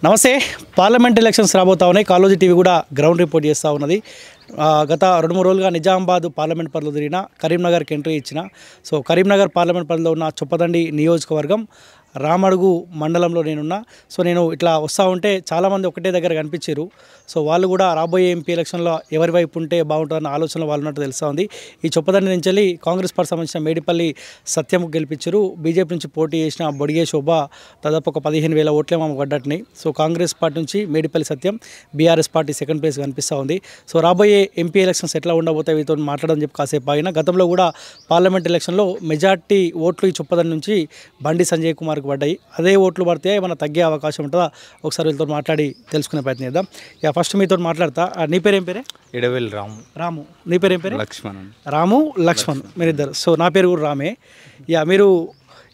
నమస్తే. Parliament elections రాబోతా ఉన్నాయి. కాలోజీ టీవీ కూడా గ్రౌండ్ రిపోర్ట్ చేస్తూ ఉన్నది. గత 2-3 రోజులుగా నిజామాబాద్ పార్లమెంట్ పరిధిలో తిరిగిన, కరీంనగర్కి ఎంట్రీ ఇచ్చిన. సో కరీంనగర్ పార్లమెంట్ పరిధిలో ఉన్న చొప్పదండి నియోజకవర్గం రామడుగు మండలంలో నేనున్నా. సో నేను ఇట్లా వస్తూ ఉంటే చాలామంది ఒకటే దగ్గర కనిపించారు. సో వాళ్ళు కూడా రాబోయే ఎంపీ ఎలక్షన్లో ఎవరి వైపు ఉంటే బాగుంటుందన్న ఆలోచనలో వాళ్ళు ఉన్నట్టు తెలుస్తూ ఉంది. ఈ చొప్పదండి నుంచి కాంగ్రెస్ పార్టీ సంబంధించిన మేడిపల్లి సత్యం గెలిపించారు. బీజేపీ నుంచి పోటీ చేసిన బొడిగే శోభ దాదాపు ఒక 15,000 ఓట్లే మాకు పడ్డట్టున్నాయి. సో కాంగ్రెస్ పార్టీ నుంచి మేడిపల్లి సత్యం, బీఆర్ఎస్ పార్టీ సెకండ్ ప్లేస్ కనిపిస్తూ ఉంది. సో రాబోయే ఎంపీ ఎలక్షన్స్ ఎట్లా ఉండబోతాయి వీటితో మాట్లాడని చెప్పి కాసేపు ఆగిన. గతంలో కూడా పార్లమెంట్ ఎలక్షన్లో మెజార్టీ ఓట్లు ఈ చొప్పదండి నుంచి బండి సంజయ్ కుమార్కి పడ్డాయి. అదే ఓట్లు పడితే ఏమైనా తగ్గే అవకాశం ఉంటుందా? ఒకసారి వీళ్ళతో మాట్లాడి తెలుసుకునే ప్రయత్నం చేద్దాం. ఫస్ట్ మీతో మాట్లాడతా. నీ పేరు ఏం పేరే? ఇడవెల్లి రాము. నీ పేరు ఏం పేరు? లక్ష్మణ్. రాము, లక్ష్మణ్ మీరిద్దరు. సో నా పేరు కూడా రామే. మీరు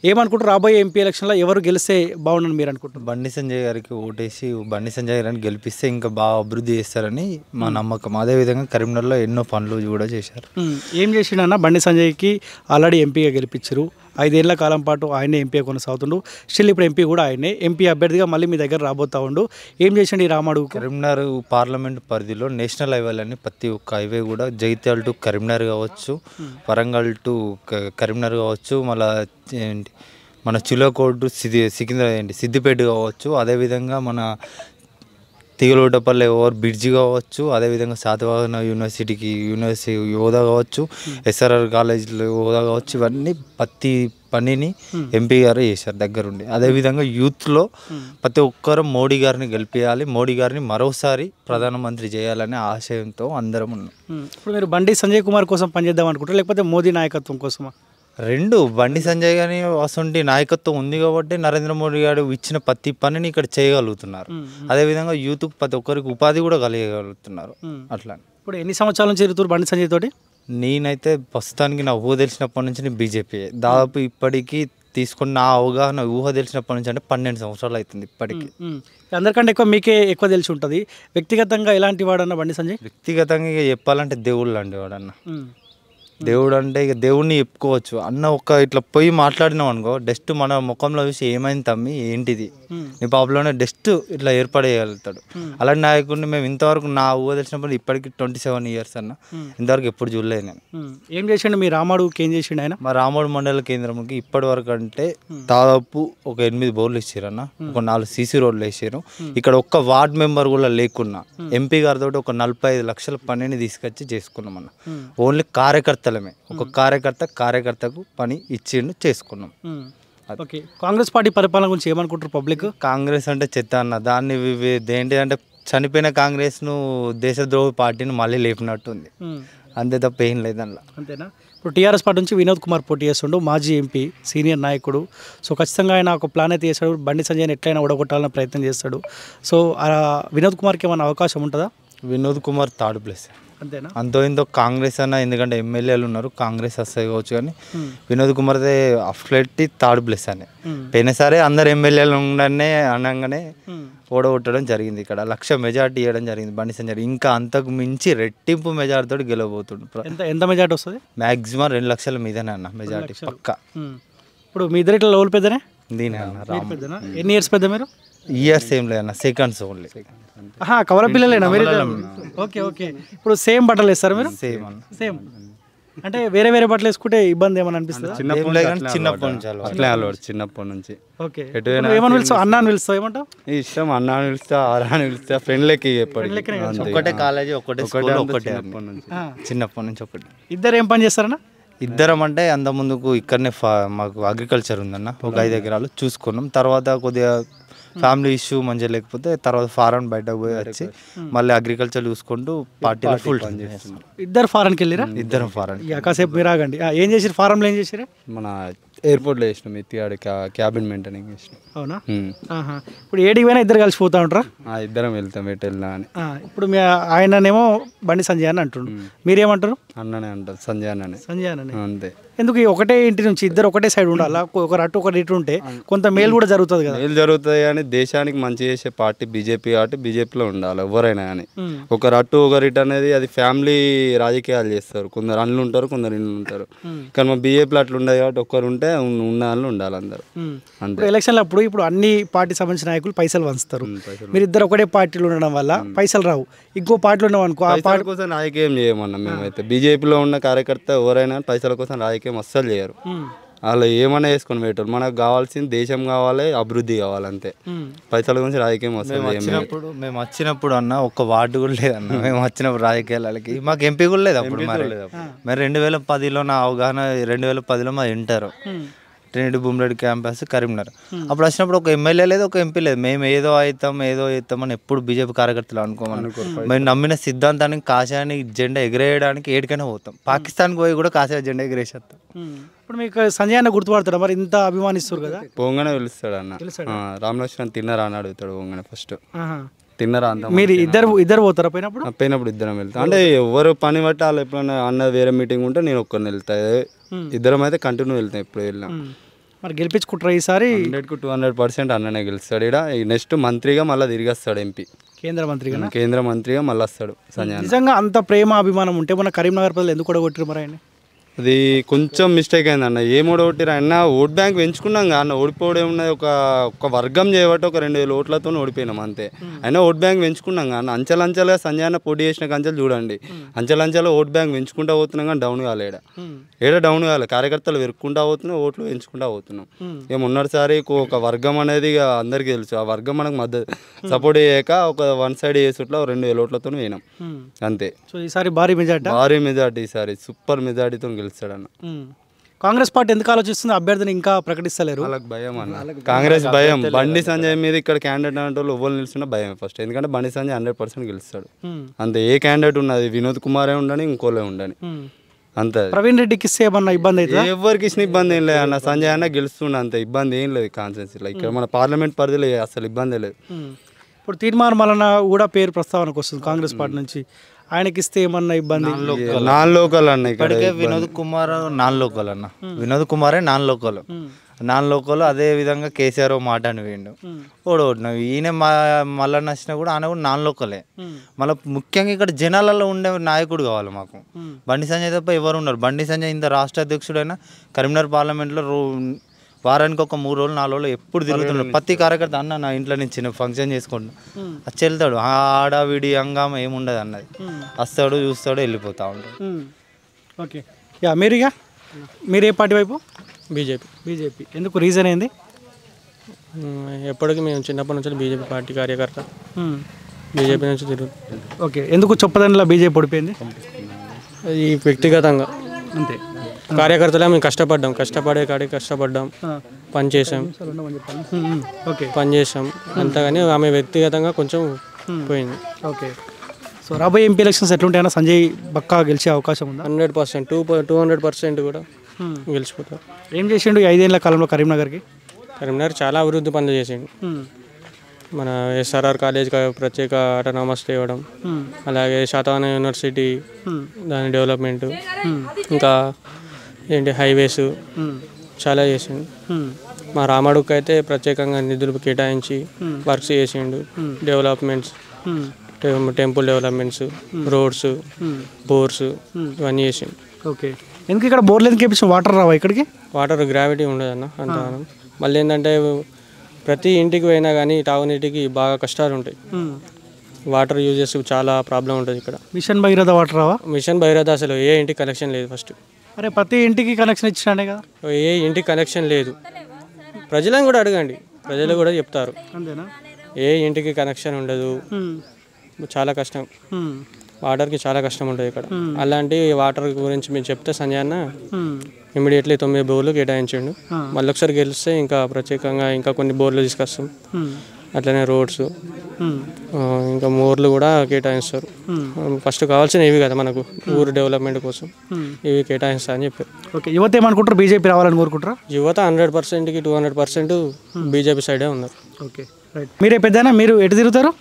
ఏమనుకుంటారు రాబోయే ఎంపీ ఎలక్షన్లో ఎవరు గెలిస్తే బాగుండని మీరు అనుకుంటారు? బండి సంజయ్ గారికి ఓటేసి బండి సంజయ్ గారిని గెలిపిస్తే ఇంకా బాగా అభివృద్ధి చేస్తారని మా నమ్మకం. అదేవిధంగా కరీంనగర్లో ఎన్నో పనులు కూడా చేశారు. ఏం చేసిండన్న? బండి సంజయ్కి ఆల్రెడీ ఎంపీగా గెలిపించారు. 5 ఏళ్ల కాలం పాటు ఆయనే ఎంపీ కొనసాగుతుండు. స్టిల్ ఇప్పుడు ఎంపీ కూడా ఆయనే. ఎంపీ అభ్యర్థిగా మళ్ళీ మీ దగ్గర రాబోతా ఉండు. ఏం చేసిండు ఈ రామడుగు? కరీంనగర్ పార్లమెంట్ పరిధిలో నేషనల్ హైవేలు అని ప్రతి ఒక్క హైవే కూడా జగిత్యాల టు కరీంనగర్ కావచ్చు, వరంగల్ టు కరీంనగర్ కావచ్చు, మళ్ళీ ఏంటి మన చిలకోట్ సిద్దిపేట కావచ్చు, అదేవిధంగా మన తీగలోటపల్లి ఓవర్ బ్రిడ్జి కావచ్చు, అదేవిధంగా శాతవాహన యూనివర్సిటీ హోదా కావచ్చు, ఎస్ఆర్ఆర్ కాలేజీలో హోదా కావచ్చు, ఇవన్నీ ప్రతి పనిని ఎంపీ గారు చేశారు దగ్గరుండి. అదేవిధంగా యూత్లో ప్రతి ఒక్కరు మోడీ గారిని గెలిపించాలి, మోడీ గారిని మరోసారి ప్రధానమంత్రి చేయాలనే ఆశయంతో అందరం ఉన్నాం. ఇప్పుడు మీరు బండి సంజయ్ కుమార్ కోసం పనిచేద్దాం అనుకుంటారు, లేకపోతే మోదీ నాయకత్వం కోసమా? రెండు. బండి సంజయ్ గారి అసొంటి నాయకత్వం ఉంది కాబట్టి నరేంద్ర మోడీ గారు ఇచ్చిన ప్రతి పనిని ఇక్కడ చేయగలుగుతున్నారు. అదేవిధంగా యూత్కు ప్రతి ఒక్కరికి ఉపాధి కూడా కలిగలుగుతున్నారు. అట్లా. ఇప్పుడు ఎన్ని సంవత్సరాల నుంచి తిరుగుతారు బండి సంజయ్ తోటి? నేనైతే ప్రస్తుతానికి నా ఊహ తెలిసినప్పటి నుంచి నేను బీజేపీ దాదాపు ఇప్పటికీ తీసుకున్న నా అవగాహన ఊహ తెలిసినప్పటి నుంచి అంటే 12 సంవత్సరాలు అవుతుంది ఇప్పటికీ. అందరికంటే ఎక్కువ మీకే ఎక్కువ తెలిసి ఉంటుంది. వ్యక్తిగతంగా ఎలాంటి వాడన్న బండి సంజయ్? వ్యక్తిగతంగా ఇక చెప్పాలంటే దేవుళ్ళు లాంటి వాడన్న. దేవుడు అంటే ఇక దేవుడిని చెప్పుకోవచ్చు అన్న. ఒక ఇట్లా పోయి మాట్లాడినాం అనుకో, డస్ట్ మన ముఖంలో చూసి ఏమైంది తమ్మి ఏంటిది నీ పాపలోనే డస్ట్ ఇట్లా ఏర్పడేయగలుగుతాడు. అలాంటి నాయకుడిని మేము ఇంతవరకు నా ఊహ తెలిసినప్పుడు ఇప్పటికి 27 ఇయర్స్ అన్న, ఇంతవరకు ఎప్పుడు చూడలేదు నేను. ఏం చేసిండు మీ రామడుకి? ఏం చేసిండు ఆయన? మా రామోడు మండల కేంద్రంకి ఇప్పటి వరకు అంటే దాదాపు ఒక 8 బోర్లు ఇచ్చారు అన్న, ఒక 4 సీసీ రోడ్లు వేసారు. ఇక్కడ ఒక్క వార్డ్ మెంబర్ కూడా లేకున్నా ఎంపీ గారితో ఒక 45 లక్షల పనిని తీసుకొచ్చి చేసుకున్నాం అన్న. ఓన్లీ కార్యకర్తలమే, ఒక కార్యకర్తకు పని ఇచ్చిండు, చేసుకున్నాం. ఓకే. కాంగ్రెస్ పార్టీ పరిపాలన గురించి ఏమనుకుంటారు పబ్లిక్? కాంగ్రెస్ అంటే చెత్త అన్న. దాన్ని ఏంటి అంటే చనిపోయిన కాంగ్రెస్ను దేశద్రోహి పార్టీని మళ్ళీ లేపినట్టు ఉంది, అంతే తప్ప ఏం లేదు అందులో. అంతేనా? ఇప్పుడు టీఆర్ఎస్ పార్టీ నుంచి వినోద్ కుమార్ పోటీ చేస్తుండు, మాజీ ఎంపీ, సీనియర్ నాయకుడు. సో ఖచ్చితంగా ఆయన ఒక ప్లాన్ అయితే చేస్తాడు, బండి సంజయ్ని ఎట్లయినా ఓడగొట్టాలని ప్రయత్నం చేస్తాడు. సో వినోద్ కుమార్కి ఏమైనా అవకాశం ఉంటుందా? Vinod Kumar third place. అంతేనా? అంతో ఇంతో కాంగ్రెస్ అన్న, ఎందుకంటే ఎమ్మెల్యేలు ఉన్నారు, కాంగ్రెస్ వస్తాయి కావచ్చు, కానీ వినోద్ కుమార్దే అఫ్లెట్టి థర్డ్ ప్లేస్ అని. పోయినసారి అందరు ఎమ్మెల్యేలు ఉండనే అనగానే ఓడగొట్టడం జరిగింది. ఇక్కడ 1,00,000 మెజార్టీ ఇవ్వడం జరిగింది బండి సంజయ్. ఇంకా అంతకు మించి రెట్టింపు మెజార్టీతో గెలవబోతుండు. ఎంత మెజార్టీ వస్తుంది? మ్యాక్సిమం 2 లక్షల మీదనే అన్న మెజార్టీ పక్క. ఇప్పుడు మీ ఇద్దరు ఇట్లా లోపల పెద్దనే? దీనే అన్న. పెద్దనా? ఎన్ని ఇయర్స్ పెద్ద మీరు? ఇయర్స్ ఏం లేదన్న, సెకండ్స్ ఓన్లీ. కవల పిల్లలేనా మీరు? ఓకే. ఇప్పుడు సేమ్ బట్టలు వేస్తారు మీరు? సేమ్ అన్న. సేమ్ అంటే వేరే వేరే బట్టలు వేసుకుంటే ఇబ్బంది ఏమైనా అనిపిస్తుంది? చిన్నప్పటి నుంచి అట్లే అలవాటు చిన్నప్పటి నుంచి. ఓకే. ఏమని పిలుస్తావు? అన్నా అని పిలుస్తావు? ఏమంటావు? ఇష్టం. అన్నా అని పిలుస్తా, ఆరా అని పిలుస్తా, ఫ్రెండ్ లెక్క. ఒకటే కాలేజీ, ఒకటే చిన్నప్పటి నుంచి ఒకటి. ఇద్దరు ఏం పని చేస్తారన్నా? ఇద్దరం అంటే అంత ముందుకు ఇక్కడనే మాకు అగ్రికల్చర్ ఉందన్న, ఒక 5 ఎకరాలు చూసుకున్నాం. తర్వాత కొద్దిగా ఫ్యామిలీ ఇష్యూ మంచిగా లేకపోతే తర్వాత ఫారెన్ బయటకు పోయి వచ్చి మళ్ళీ అగ్రికల్చర్ చూసుకుంటూ పార్టీలో ఫుల్ టైం చేస్తున్నాం. ఇద్దరు ఫారెన్కి వెళ్ళిరా? ఇద్దరం ఫారెన్. కాసేపు మీరు ఆగండి. ఏం చేసారు ఫారెన్లో? ఏం చేసారు? మన ఎయిర్పోర్ట్లో చేసినాం, ఎత్తిగాడి క్యాబిన్ మెయింటైనింగ్ చేసినాం. అవునా? ఇప్పుడు ఏడికి పోయినా ఇద్దరు కలిసిపోతా ఉంటారా? ఇద్దరం వెళ్తాం ఎటు వెళ్ళినా అని. ఇప్పుడు మీ ఆయననేమో బండి సంజయ్ అని అంటుండు, మీరేమంటారు? అన్ననే అంటారు, సంజయ్ అన్ననే. సంజయ్ అన్ననే. అంతే. ఎందుకు ఒకటే ఇంటి నుంచి ఇద్దరు ఒకటే సైడ్ ఉండాలా? ఒకరు అటు ఒకటి ఇటు ఉంటే కొంత మేలు కూడా జరుగుతుంది కదా? మేలు జరుగుతుంది కానీ దేశానికి మంచి చేసే పార్టీ బీజేపీ కాబట్టి బీజేపీలో ఉండాలి ఎవరైనా కానీ. ఒకరు అటు ఒకరు ఇటు అనేది అది ఫ్యామిలీ రాజకీయాలు చేస్తారు. కొందరు అన్నులు ఉంటారు, కొందరు ఇన్నులు ఉంటారు. కానీ మా బీజేపీలో అట్లా ఉండదు కాబట్టి ఒక్కరు ఉంటే ఉంటే ఉన్న వాళ్ళు ఉండాలి అందరూ అంతే. ఇప్పుడు ఎలక్షన్లు అప్పుడు ఇప్పుడు అన్ని పార్టీ సంబంధించిన నాయకులు పైసలు పంచుతారు. మీరు ఇద్దరు ఒకటే పార్టీలో ఉండడం వల్ల పైసలు రావు. ఇంకో పార్టీలో ఉన్నాం అనుకో, ఆ పైసల కోసం రాజకీయం చేయమన్నా మేమైతే. బీజేపీలో ఉన్న కార్యకర్త ఎవరైనా పైసల కోసం రాజకీయం అస్సలు చేయరు. వాళ్ళు ఏమైనా వేసుకొని పెట్టారు. మనకు కావాల్సింది దేశం కావాలి, అభివృద్ధి కావాలి అంతే. పైసల గురించి రాజకీయం అసలు మేము వచ్చినప్పుడు అన్న ఒక్క వార్డు కూడా లేదన్న. మేము వచ్చినప్పుడు రాజకీయాలకి మాకు ఎంపీ కూడా లేదు అప్పుడు. మరి 2010లో నా అవగాహన, 2010లో మా inter Trinity Bhumireddy campus Karimnagar. అప్పుడు వచ్చినప్పుడు ఒక ఎమ్మెల్యే లేదు, ఒక ఎంపీ లేదు. మేము ఏదో అవుతామని ఎప్పుడు బీజేపీ కార్యకర్తలు అనుకోమని మేము నమ్మిన సిద్ధాంతానికి కాషాయాన్ని జెండా ఎగిరేయడానికి ఏడికైనా పోతాం. పాకిస్తాన్కి పోయి కూడా కాషాయ జెండా ఎగిరేసేస్తాం. ఇప్పుడు మీకు సంజయ్ అన్న గుర్తుపడతాడు, మరి ఇంత అభిమానిస్తారు కదా? పోగానే పిలుస్తాడు అన్న. రామలక్ష్మణ్ తిన్నారా అని అడుగుతాడు పోగానే ఫస్ట్. తిన్నారా అంత. మీరు ఇద్దరు పోతారా పోయినప్పుడు ఇద్దరం వెళ్తాం. అంటే ఎవరు పని బట్టి వాళ్ళు ఎప్పుడైనా అన్న వేరే మీటింగ్ ఉంటే నేను ఒక్కరిని వెళ్తా. ఇద్దరం అయితే కంటిన్యూ వెళ్తాం ఎప్పుడు వెళ్ళినా. మరి గెలిపించుకుంటారా ఈసారి? 100కు 200% అన్ననే గెలుస్తాడు. ఇక్కడ నెక్స్ట్ మంత్రిగా మళ్ళీ తిరిగి వస్తాడు. ఎంపీ కేంద్ర మంత్రిగా మళ్ళీ వస్తాడు సంజయ్. నిజంగా అంత ప్రేమ అభిమానం ఉంటే మన కరీంనగర్ ప్రజలు ఎందుకు కూడా కొట్టిరు మరి ఆయన? అది కొంచెం మిస్టేక్ అయింది అన్న. ఏం ఓడగొట్టిరు అన్న? ఓట్ బ్యాంక్ పెంచుకున్నాం అన్న. ఓడిపోవడం ఏమున్నది, ఒక వర్గం చేయబట్టి ఒక 2000 ఓట్లతో ఓడిపోయినాం అంతే. అయినా ఓట్ బ్యాంక్ పెంచుకున్నాం అన్న. అంచెలంచెలుగా సంజయ్ అన్న పోటీ చేసిన కంచెలు చూడండి. అంచెలంచెలు ఓట్ బ్యాంక్ పెంచుకుంటా పోతున్నాం కానీ డౌన్ కాలేడ. డౌన్ కాలేదు. కార్యకర్తలు వెరుక్కుంటా పోతున్నాం, ఓట్లు పెంచుకుంటా పోతున్నాం. ఇక మొన్నటిసారి ఒక వర్గం అనేది ఇక అందరికీ తెలుసు. ఆ వర్గం మనకు మద్దతు సపోర్ట్ చేయక ఒక వన్ సైడ్ చేసుట్లా 2000 ఓట్లతో పోయినాం అంతే. సో ఈసారి భారీ మెజార్టీ ఈసారి సూపర్ మెజార్టీతో గెలుస్తాడన్న. కాంగ్రెస్ పార్టీ ఎందుకు ఆలోచిస్తుంది అభ్యర్థిని ఇంకా ప్రకటిస్తలేరు? వాళ్ళకి భయం అన్న. కాంగ్రెస్ భయం. బండి సంజయ్ మీద ఇక్కడ క్యాండిడేట్ అంటే వాళ్ళు ఎవరు నిలుస్తున్నా భయం ఫస్ట్. ఎందుకంటే బండి సంజయ్ 100% గెలుస్తాడు అంతే. ఏ క్యాండిడేట్ ఉన్నది, వినోద్ కుమారే ఉండని, ఇంకోలే ఉండని అంతే. ప్రవీణ్ రెడ్డికి ఇస్తే ఏమన్నా ఇబ్బంది అయితే? ఎవరికి ఇచ్చిన ఇబ్బంది ఏం లేదు అన్న. సంజయ్ అన్న గెలుస్తుండే అంత ఇబ్బంది ఏం లేదు కాన్స్టిట్యూన్సీలో. ఇక్కడ మన పార్లమెంట్ పరిధిలో అసలు ఇబ్బంది లేదు. ఇప్పుడు తీర్మానం వలన కూడా పేరు ప్రస్తావనకు వస్తుంది కాంగ్రెస్ పార్టీ నుంచి. ఆయనకి ఇస్తే ఏమన్నా ఇబ్బంది? నాన్ లోకల్ అన్న. ఇప్పటికే వినోద్ కుమార్ నాన్ లోకల్ అన్న. వినోద్ కుమారే నాన్ లోకల్. అదే విధంగా కేసీఆర్ మాట అని వేయండు ఓడోడినావు. ఈయన మళ్ళీ నచ్చినా కూడా ఆయన కూడా నాన్ లోకలే. మళ్ళీ ముఖ్యంగా ఇక్కడ జనాలలో ఉండే నాయకుడు కావాలి మాకు. బండి సంజయ్ తప్ప ఎవరు ఉన్నారు? బండి సంజయ్ ఇంత రాష్ట్ర అధ్యక్షుడైనా కరీంనగర్ పార్లమెంట్లో వారానికి ఒక 3 రోజులు 4 రోజులు ఎప్పుడు తిరుగుతున్నాడు. ప్రతి కార్యకర్త అన్న నా ఇంట్లో నుంచి చిన్న ఫంక్షన్ చేసుకుంటున్నాను వచ్చి వెళ్తాడు. ఆడావిడి హంగామా ఏముండదు అన్నది. వస్తాడు, చూస్తాడు, వెళ్ళిపోతా ఉంటాడు. ఓకే. మీరు ఏ పార్టీ వైపు? బీజేపీ. ఎందుకు, రీజన్ ఏంది? ఎప్పటికీ మేము చిన్నప్పటి నుంచి బీజేపీ పార్టీ కార్యకర్త. బీజేపీ నుంచి తిరుగుతుంది. ఓకే. ఎందుకు చొప్పదండిలో బీజేపీ ఓడిపోయింది? ఈ వ్యక్తిగతంగా అంతే. కార్యకర్తలే మేము కష్టపడే కాడికి కష్టపడ్డాం, పనిచేసాం. అంతగాని ఆమె వ్యక్తిగతంగా కొంచెం పోయింది. ఓకే. సో రాబోయే ఎంపీ ఎలక్షన్స్ ఎట్లుంటాయన్నా? సంజయ్ పక్కా గెలిచే అవకాశం ఉందా? 100%, 200% కూడా గెలిచిపోతారు. ఏం చేసిండు 5 ఏళ్ల కాలంలో కరీంనగర్ చాలా అభివృద్ధి పనులు చేసిండు. మన SRR కాలేజ్ ప్రత్యేక ఆటోనామస్ తేవడం, అలాగే శాతవాహన యూనివర్సిటీ దాని డెవలప్మెంట్, ఇంకా హైవేస్ చాలా చేసిండు. మా రామడుకు అయితే ప్రత్యేకంగా నిధులు కేటాయించి వర్క్స్ చేసిండు. Developments, temple developments, roads, bores ఇవన్నీ చేసిండు. ఓకే. ఎందుకు ఇక్కడ బోర్లు ఎందుకు వేపించిన? వాటర్ రావా ఇక్కడికి? వాటర్ గ్రావిటీ ఉండదన్న అంత. మళ్ళీ ఏంటంటే ప్రతి ఇంటికి పోయినా కానీ తాగునీటికి బాగా కష్టాలు ఉంటాయి. వాటర్ యూజెస్ చాలా ప్రాబ్లం ఉంటుంది ఇక్కడ. మిషన్ భగీరథ వాటర్ రావా? మిషన్ భగీరథ అసలు ఏ ఇంటికి కనెక్షన్ లేదు ఫస్ట్. అరే ప్రతి ఇంటికి కనెక్షన్ ఇచ్చినానే కదా? ఏ ఇంటికి కనెక్షన్ లేదు. ప్రజలను కూడా అడగండి, ప్రజలు కూడా చెప్తారు. అంతేనా? ఏ ఇంటికి కనెక్షన్ ఉండదు, చాలా కష్టం. వాటర్కి చాలా కష్టం ఉంటుంది ఇక్కడ. అలాంటి వాటర్ గురించి మీరు చెప్తే సంజయ్ అన్న ఇమీడియట్లీ 9 బోర్లు కేటాయించండు. మళ్ళీ ఒకసారి గెలిస్తే ఇంకా ప్రత్యేకంగా ఇంకా కొన్ని బోర్లు తీసుకొస్తాం. అట్లనే రోడ్స్, ఇంకా మోర్లు కూడా కేటాయిస్తారు. ఫస్ట్ కావాల్సిన ఇవి కదా మనకు ఊరు డెవలప్మెంట్ కోసం, ఇవి కేటాయిస్తా అని చెప్పారు. ఓకే. యువత ఏమనుకుంటారు? బీజేపీ రావాలని కోరుకుంటారా? యువత 100%కి 200% బీజేపీ సైడే ఉన్నారు. Okay, right. మీరే పెద్దనా? మీరు ఎటు తిరుగుతారు?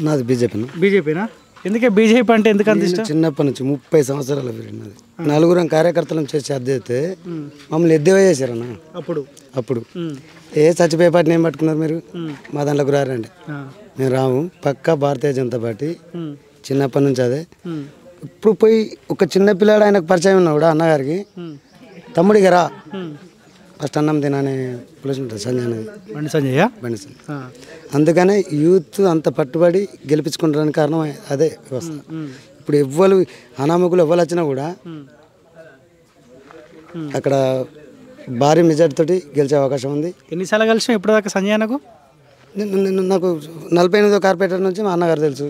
నాది బీజేపీనా? ఎందుకే బీజేపీ అంటే ఎందుకంత ఇష్టం? చిన్నప్పటి నుంచి 30 సంవత్సరాలు పెరిగినది. 4 కార్యకర్తలను చేసి అద్దెతే మమ్మల్ని ఎద్దేవా చేశారన్న. అప్పుడు చచ్చిపోయే పార్టీ ఏం పట్టుకున్నారు మీరు? మా దాంట్లోకి రారండి. మేము రాము. పక్కా భారతీయ జనతా పార్టీ. చిన్నప్పటి నుంచి అదే. ఇప్పుడు పోయి ఒక చిన్న పిల్లాడు ఆయనకు పరిచయం ఉన్నాడు అన్నగారికి, తమ్ముడికి రా ఫస్ట్ అన్నం తిననే ప్లేస్ ఉంటుంది సంజయ్ అనేది బండి సంజయ్ బండి సంజయ్. అందుకనే యూత్ అంత పట్టుబడి గెలిపించుకుంటానికి కారణం అదే వ్యవస్థ. ఇప్పుడు ఎవ్వరు అనామకులు ఎవ్వరు వచ్చినా కూడా అక్కడ భారీ మెజార్టీ తోటి గెలిచే అవకాశం ఉంది. ఎన్నిసార్లు కలిసి ఇప్పుడు దాకా సంజయ్ అన్నకు? నాకు 48వ కార్పొరేటర్ నుంచి మా అన్నగారు తెలుసు.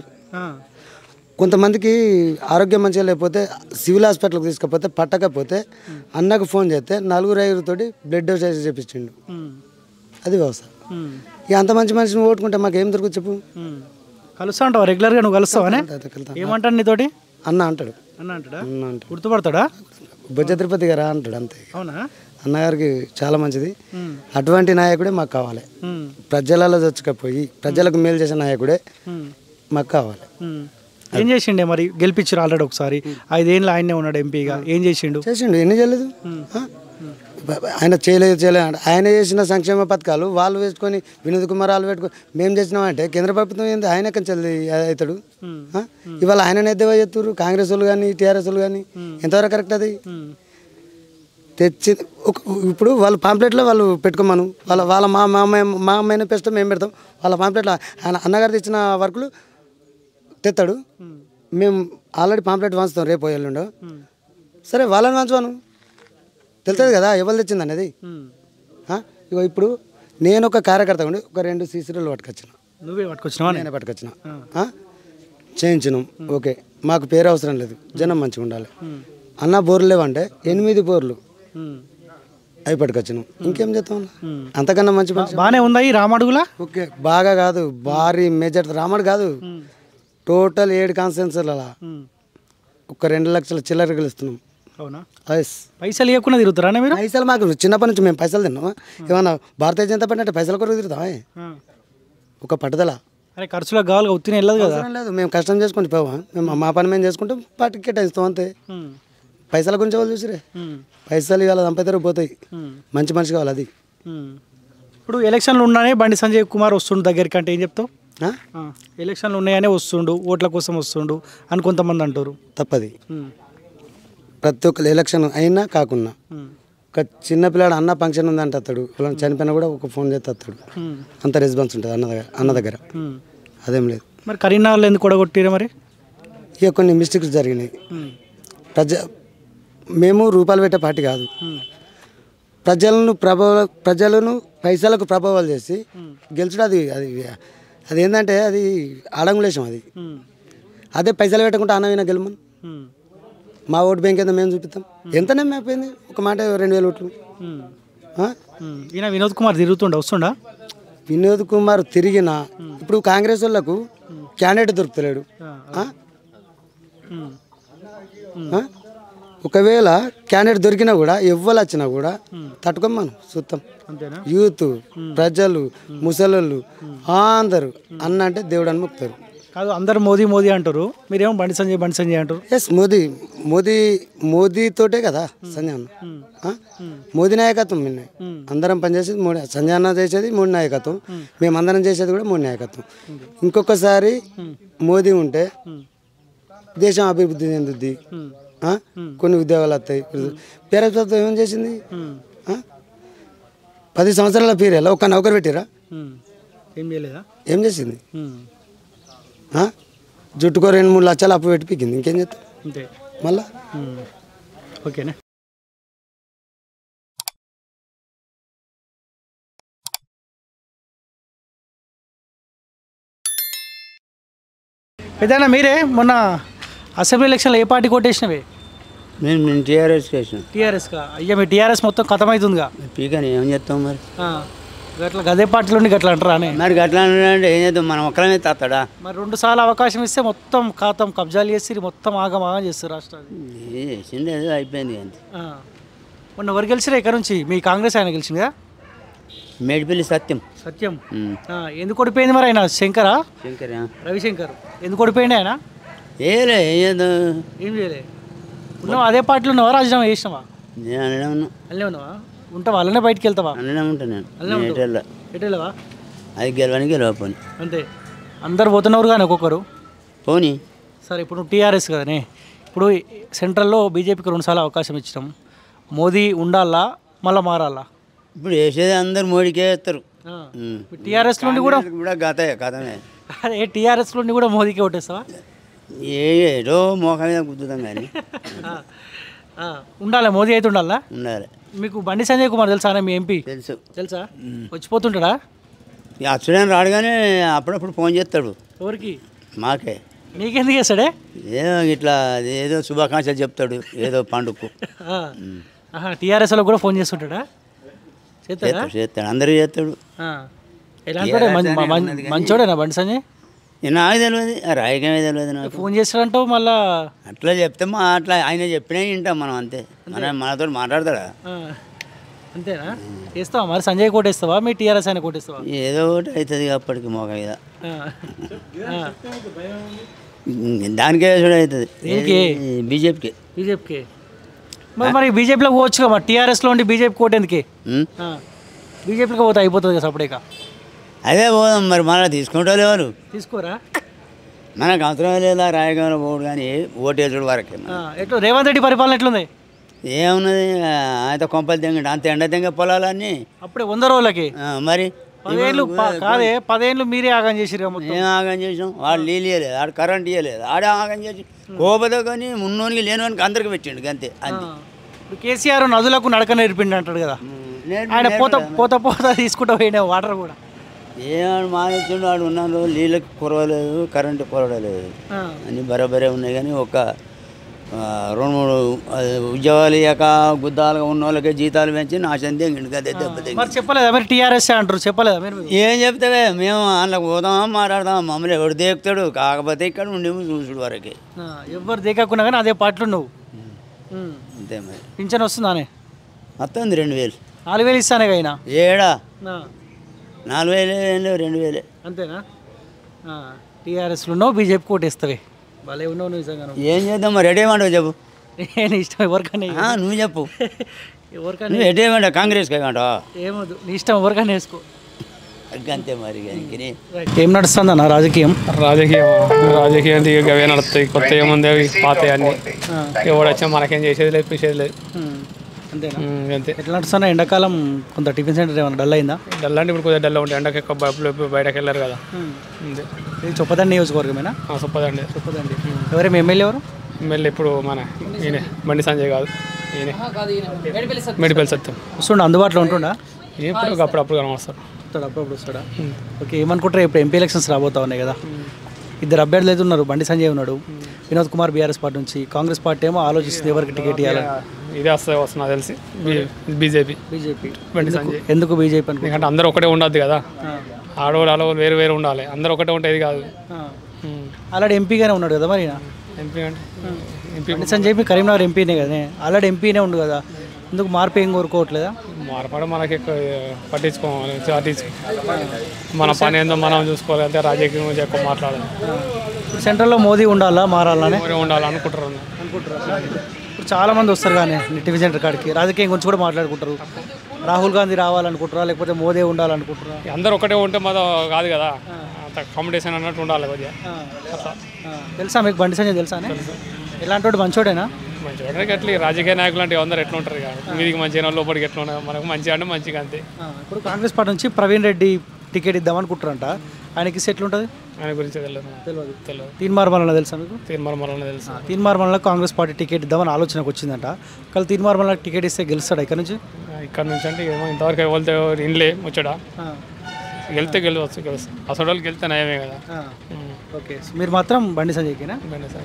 కొంతమందికి ఆరోగ్యం మంచిగా లేకపోతే సివిల్ హాస్పిటల్కి తీసుకపోతే పట్టకపోతే అన్నకు ఫోన్ చేస్తే 4-5 తోటి బ్లడ్ డోస్ చేపించిండు. అది వ్యవస్థ. ఇక అంత మంచి మనిషిని ఓటుకుంటే మాకు ఏం దొరుకుతుంది చెప్పు? కలుస్తా ఉంటావా రెగ్యులర్గా? నువ్వు కలుస్తావానే? ఏమంటాడు నీతోటి? అన్న అంటాడు. అన్న అంటాడా? అన్న అంటాడు. గుర్తుపడతాడా? బొజ్జ తిరుపతి గారా అంటాడు అంతే. అవునా? అన్నగారికి చాలా మంచిది. అటువంటి నాయకుడే మాకు కావాలి. ప్రజలలో చచ్చుకపోయి ప్రజలకు మేలు చేసే నాయకుడే మాకు కావాలి. ఏం చేసిండే మరి? గెలిపించారు ఆల్రెడీ ఒకసారి, 5 ఏళ్ళు ఆయనే ఉన్నాడు ఎంపీగా. ఏం చేసిండు? ఎన్ని చేయలేదు. ఆయన చేయలేదు అంటే ఆయన చేసిన సంక్షేమ పథకాలు వాళ్ళు వేసుకొని వినోద్ కుమార్ వాళ్ళు పెట్టుకొని మేము చేసినామంటే కేంద్ర ప్రభుత్వం ఏంది ఆయన కంచెల్లి అవుతాడు. ఇవాళ ఆయన ఎద్దేవా చేస్తారు కాంగ్రెస్ వాళ్ళు కానీ టీఆర్ఎస్ వాళ్ళు కానీ. ఎంతవరకు కరెక్ట్ అది? తెచ్చి ఇప్పుడు వాళ్ళ పాంప్లెట్లో వాళ్ళు పెట్టుకోమను. వాళ్ళ మా మేనిఫెస్టో మేము పెడతాం. వాళ్ళ పాంప్లెట్లో ఆయన అన్నగారు తెచ్చిన వర్కులు తెస్తాడు. మేము ఆల్రెడీ పాంప్లెట్ వంచుతాం రేపు ఎల్లుండో. సరే వాళ్ళని వంచవాను తెలుస్తుంది కదా ఎవరు తెచ్చింది అనేది. ఇగో ఇప్పుడు నేను ఒక కార్యకర్త ఉండి ఒక 2 సీసీలు పట్టుకొచ్చిన. నువ్వే పట్టుకొచ్చినావా? నేనే పట్టుకొచ్చిన. చేయించినాం. ఓకే, మాకు పేరు అవసరం లేదు, జనం మంచిగా ఉండాలి. అన్న బోర్లు లేవంటే 8 బోర్లు అవి పట్టుకొచ్చినాం. ఇంకేం చేస్తాం? అంతకన్నా మంచి బాగానే ఉందా ఈ రామడుగులా? ఓకే, బాగా కాదు, భారీ మెజార్టీ. రామడు కాదు, టోటల్ 7 కాన్స్టిట్యున్సీలలో ఒక 2 లక్షల చిల్లర గెలుస్తున్నాం. అవునా? ఎస్. పైసలు ఇవ్వకుండా తిరుగుతారా మీరు? పైసలు మాకు చిన్నప్పటి నుంచి మేము పైసలు తిన్నామా? ఏమన్నా భారతీయ జనతా పార్టీ అంటే పైసల కొరకు తిరుగుతామా? ఒక పట్టుదల. అరే ఖర్చులకు కావాలి, ఉత్తిని వెళ్ళదు కదా. లేదు, మేము కష్టం చేసుకుంటే పోవా? మేము మా పని మేము చేసుకుంటాం, పార్టీకి కేటాయిస్తాం అంతే. పైసల గురించి వాళ్ళు చూసిరే. పైసలు ఇవాళ సంపేదరు పోతాయి. మంచి మనిషి కావాలి అది. ఇప్పుడు ఎలక్షన్లు ఉన్నాయనే బండి సంజయ్ కుమార్ వస్తుండు దగ్గరికి అంటే ఏం చెప్తావు? ఎలక్షన్లు ఉన్నాయనే వస్తుండు, ఓట్ల కోసం వస్తుండు అని కొంతమంది అంటారు. తప్పది. ప్రతి ఒక్క ఎలక్షన్ అయినా కాకున్నా ఒక చిన్నపిల్లాడు అన్న ఫంక్షన్ ఉందంటే అతడు వాళ్ళని చనిపోయినా కూడా ఒక ఫోన్ చేస్తే అతడు అంత రెస్పాన్స్ ఉంటుంది అన్న దగ్గర. అదేం లేదు. మరి కరీంనగర్లో ఎందుకు కొడగొట్టిరా మరి? ఇక కొన్ని మిస్టేక్స్ జరిగినాయి. మేము రూపాయలు పెట్టే పార్టీ కాదు. ప్రజలను పైసలకు ప్రభావాలు చేసి గెలుచడం అది అది అది ఏంటంటే అది ఆడంగులేషం. అది అదే పైసలు పెట్టకుండా అన్నమైనా గెలమని మా ఓటు బ్యాంక్ ఏదో మేము చూపిస్తాం. ఎంత నమ్మైపోయింది ఒక మాట 2000 ఓట్లు. ఈయన వినోద్ కుమార్ తిరుగుతుండ వస్తుండా? వినోద్ కుమార్ తిరిగినా ఇప్పుడు కాంగ్రెస్ వాళ్ళకు క్యాండిడేట్ దొరుకుతలేడు. ఒకవేళ క్యాండిడేట్ దొరికినా కూడా ఎవ్వరు వచ్చినా కూడా తట్టుకోమను చూస్తాం. యూత్, ప్రజలు, ముసలోళ్ళు అందరూ అన్న అంటే దేవుడు అని మొక్కుతారు. కాదు, అందరు మోదీ మోదీ అంటారు, మీరేమో బండి సంజయ్ అంటారు. ఎస్, మోదీతోటే కదా సంజయ్ అన్న. మోదీ నాయకత్వం నిన్న అందరం పనిచేసేది మోడీ. సంజయ్ అన్న చేసేది మోడీ నాయకత్వం, మేమందరం చేసేది కూడా మోడీ నాయకత్వం. ఇంకొకసారి మోదీ ఉంటే దేశం అభివృద్ధి చెందుద్ది, కొన్ని ఉద్యోగాలు వస్తాయి. పేరెంట్స్ ప్రభుత్వం ఏం చేసింది? 10 సంవత్సరాల పీరియడ్లో ఒక్క నౌకరు పెట్టిరా? ఏం చేయలేదా? ఏం చేసింది? జుట్టుకో 2-3 లక్షలు అప్పు పెట్టి పీకింది. ఇంకేం చేస్తాం అంతే మళ్ళా. ఓకేనా? పెద్దనా మీరే మొన్న అసెంబ్లీ ఎలక్షన్లో ఏ పార్టీ కొట్టేసినవే? నేను టీఆర్ఎస్ చేసిన. టీఆర్ఎస్కా? అయ్యా మీ టీఆర్ఎస్ మొత్తం ఖతం అవుతుందిగా. పీకని ఏం చేస్తాం మరి? గట్లా గదే పార్టీలో గట్లా అంటారా అని? మరి గట్లా అంటే ఏం చేద్దాం, మనం ఒక్కరమే తాతాడా? మరి 2 సార్లు అవకాశం ఇస్తే మొత్తం ఖాతం కబ్జాలు చేసి మొత్తం ఆగమాగం చేస్తారు రాష్ట్రాన్ని. చేసింది ఏదో అయిపోయింది అంతే. మొన్న ఎవరు గెలిచిరా ఇక్కడ నుంచి? మీ కాంగ్రెస్ ఆయన గెలిచింది కదా, మేడిపల్లి సత్యం. ఎందుకు ఓడిపోయింది మరి ఆయన? శంకరా? శంకర్, రవిశంకర్. ఎందుకు ఓడిపోయింది ఆయన? ఏం చేద్దాం, ఏం చేయలే. ఉన్నావా అదే పార్టీలో? ఉన్నావా రాజీనామా చేసినావా? నేను అల్లనే ఉన్నా. అల్లే ఉన్నావా? ఉంటావా? అల్లనే బయటికి వెళ్తావా? అల్లనే ఉంటా నేను. ఎటెళ్ళవా? అది గెలవని అంతే. అందరు పోతున్నారు కానీ ఒక్కొక్కరు పోనీ. సరే, ఇప్పుడు నువ్వు టీఆర్ఎస్ కదనే, ఇప్పుడు సెంట్రల్లో బీజేపీకి 2 సార్లు అవకాశం ఇచ్చినాం. మోదీ ఉండాలా మళ్ళీ మారాలా? ఇప్పుడు వేసేది అందరు మోడీకే వేస్తారు టీఆర్ఎస్ నుండి కూడా కూడా గతమే అదే టీఆర్ఎస్ నుండి కూడా మోదీకి ఓటేస్తావా? ఏదో మోకా మీద గుద్దుతాం కానీ ఉండాలి, మోదీ అయితే ఉండాలా? ఉండాలి. మీకు బండి సంజయ్ కుమార్ తెలుసా మీ ఎంపీ? తెలుసు. తెలుసా? వచ్చిపోతుంటాడా? అచ్చుడని రాడు కానీ అప్పుడప్పుడు ఫోన్ చేస్తాడు. ఎవరికి? మాకే. నీకెందుకు చేస్తాడే? ఏదో ఇట్లా ఏదో శుభాకాంక్షలు చెప్తాడు ఏదో పండుగకు. టీఆర్ఎస్లో కూడా ఫోన్ చేస్తుంటాడా? చేస్తాడు, అందరూ చేస్తాడు. ఎలాంటి మంచోడేనా బండి సంజయ్? నాకు తెలియదు, రాయకమే తెలియదు నాకు. ఫోన్ చేస్తాడంటావు మళ్ళా? అట్లా చెప్తే అట్లా ఆయన చెప్పినా వింటాం మనం, అంతే. మనతో మాట్లాడతాడా? అంతేనా? వేస్తావా మరి? సంజయ్ కోటేస్తావా మీ టీఆర్ఎస్ ఆయన కోటేస్తావా? ఏదో ఒకటి అవుతుంది అప్పటికి మోక మీద, దానికే చూడ అవుతుంది. బీజేపీకి. బీజేపీకి మరి బీజేపీలోకి పోవచ్చు మరి టీఆర్ఎస్లో ఉండి బీజేపీ కోటేందుకే? బీజేపీకి పోతే అయిపోతుంది కదా సపరేట్గా. అదే పోదాం మరి, మళ్ళీ తీసుకుంటా లేవారు. తీసుకోరా? మనకు అవసరం లేదా రాయగంలో పోడు కానీ ఓటేసుడు వరకే. ఎట్లా రేవంత్ రెడ్డి పరిపాలన ఎట్లుంది? ఏమున్నది, ఆయన కొంపలు తెంగండి అంత ఎండ తెంగ పొలాలన్నీ అప్పుడే 100 రోజులకి. మరి 10 ఏళ్ళు కాదే, 10 ఏళ్ళు మీరే ఆగం చేసిరు. ఏం ఆగం చేసాం? వాడు నీళ్ళు ఇవ్వలేదు, ఆడు కరెంట్ ఇవ్వలేదు, ఆడే ఆగం చేసి కోపతో కానీ ఉన్నోనికి లేనివానికి అందరికి పెట్టిండు అంతే. అంతే. ఇప్పుడు కేసీఆర్ నదులకు నడక నేర్పిండి అంటాడు కదా, ఆయన పోత తీసుకుంటూ పోయిన వాటర్ కూడా. ఏమాడు మానేసిండు, వాడు ఉన్నాడు, నీళ్ళకి కురవలేదు, కరెంటు కురవలేదు, అన్నీ బరాబరే ఉన్నాయి. కానీ ఒక 2-3 ఉద్యోగాలు ఇయ్యక గుద్దాలుగా ఉన్న వాళ్ళకే జీతాలు పెంచి నాశనం తెంగిండు కదా. మరి చెప్పలేదా మీరు? టీఆర్ఎస్ అంటారు, చెప్పలేదా మీరు? ఏం చెప్తావే, మేము అందులోకి పోదామా మాట్లాడదామా, మమ్మల్ని ఎవడు దేకుతాడు? కాకపోతే ఇక్కడ ఉండేము చూసుడు వరకే. ఎవరు దేకకుండా కానీ అదే పాటలు నువ్వు. అంతే మరి. పింఛన్ వస్తుందానే? వస్తుంది 2000. 4000 ఇస్తానే అయినా ఏడా 4000 2000 అంతేనా? టీఆర్ఎస్లో ఉన్నావు, బీజేపీ కోటేస్తావే. భలే ఉన్నావు నువ్వు నిజంగా. ఏం చేద్దాం మరి? ఎడేమంటావు చెప్పు. నేను ఇష్టం ఎవరికైనా. నువ్వు చెప్పు, ఎవరికైనా. నువ్వు ఎడేమంటావు? కాంగ్రెస్కి ఏమంటావా? ఏమొద్దు, నీ ఇష్టం, ఎవరికైనా వేసుకో. అంతే మరి. ఏం నడుస్తుంది అన్న రాజకీయం? రాజకీయం అవే నడుస్తాయి, కొత్త ఏముంది అవి పాతాయి అన్నీ. ఎవడు వచ్చా మనకేం చేసేది లేదు, పిసేది లేదు. అంతేనా? అంతే. ఎట్లా నడుస్తున్నా? ఎండాకాలం కొంత టిఫిన్ సెంటర్ ఏమైనా డల్ అయిందా? డల్ అంటే ఇప్పుడు కొద్దిగా డల్ ఉంటాయి, ఎండకి ఎక్కువ బయటకు వెళ్ళారు కదా. అంతే. ఇది చొప్పదండి నియోజకవర్గమేనా? చొప్పదండి. చొప్పదండి. ఎవరేమి ఎమ్మెల్యే ఎవరు? ఎమ్మెల్యే ఇప్పుడు మన ఈయన బండి సంజయ్ కాదు, ఈయన మెడిపల్లి సత్యం. వస్తుండ అందుబాటులో ఉంటుండా? ఎప్పుడు అప్పుడప్పుడు వస్తాడు. అప్పుడప్పుడు వస్తాడా? ఓకే. ఏమనుకుంటారు, ఇప్పుడు ఎంపీ ఎలక్షన్స్ రాబోతా ఉన్నాయి కదా, 2 అభ్యర్థులు అయితే ఉన్నారు. బండి సంజయ్ ఉన్నాడు, వినోద్ కుమార్ బీఆర్ఎస్ పార్టీ నుంచి, కాంగ్రెస్ పార్టీ ఏమో ఆలోచిస్తుంది ఎవరికి టికెట్ ఇవ్వాలని. ఇదే వస్తుంది నాకు తెలిసి, బీజేపీ. బండి సంజయ్. ఎందుకు బీజేపీ? ఎందుకంటే అందరూ ఒకటే ఉండద్దు కదా, ఆడవాళ్ళు వేరు వేరు ఉండాలి, అందరూ ఒకటే ఉండేది కాదు. ఆల్రెడీ ఎంపీగానే ఉన్నాడు కదా మరి. ఎంపీ అంటే బండి సంజయ్ మీ కరీంనగర్ ఎంపీనే కదా, ఆల్రెడీ ఎంపీనే ఉండు కదా, ఎందుకు మార్పు ఏం కోరుకోవట్లేదా? మార్పడం మనకి పట్టించుకోవాలి, మన పని ఏందో మనం చూసుకోవాలి, అంతే. రాజకీయం గురించి ఎక్కువ మాట్లాడాలి. సెంట్రల్లో మోదీ ఉండాలా, మారాలని అనుకుంటారు. ఇప్పుడు చాలామంది వస్తారు కానీ టిఫిన్ సెంటర్ కాడికి రాజకీయం గురించి కూడా మాట్లాడుకుంటారు. రాహుల్ గాంధీ రావాలనుకుంటారా, లేకపోతే మోదీ ఉండాలనుకుంటారా? అందరూ ఒకటే ఉంటే మాత్రం కాదు కదా, కాంపిటీషన్ అన్నట్టు ఉండాలి కొద్దిగా. తెలుసా మీకు బండి సంజయ్? తెలుసా? ఎలాంటి వాడు? మంచోడేనా? మంచిగా ఎట్లా రాజకీయ నాయకులు అంటే అందరూ ఎట్లా ఉంటారు కదా, మీదికి మంచిగా లోపలికి ఎట్లా ఉన్నారు, మనకు మంచిగా అంటే మంచిగా అంతే. ఇప్పుడు కాంగ్రెస్ పార్టీ నుంచి ప్రవీణ్ రెడ్డి టికెట్ ఇద్దామనుకుంటారంట, ఆయనకి ఎట్లా ఉంటుంది? ఆయన గురించి తెలియదు. తీన్మార్మల్ తెలుసా మీకు? తీన్మార్మల్ తెలుసు. తీన్మార్మల్లో కాంగ్రెస్ పార్టీ టికెట్ ఇద్దామని ఆలోచనకు వచ్చిందంట. కానీ తీన్మార్మల్ టికెట్ ఇస్తే గెలుస్తాడా ఇక్కడ నుంచి? అంటే ఏమో ఇంతవరకు వెళ్తే ఇన్లే ముచ్చడా, గెలిస్తే గెలవచ్చు, అసలు వాళ్ళు గెలిస్తే నయమే కదా. ఓకే. మీరు మాత్రం బండి సంజయ్కేనా?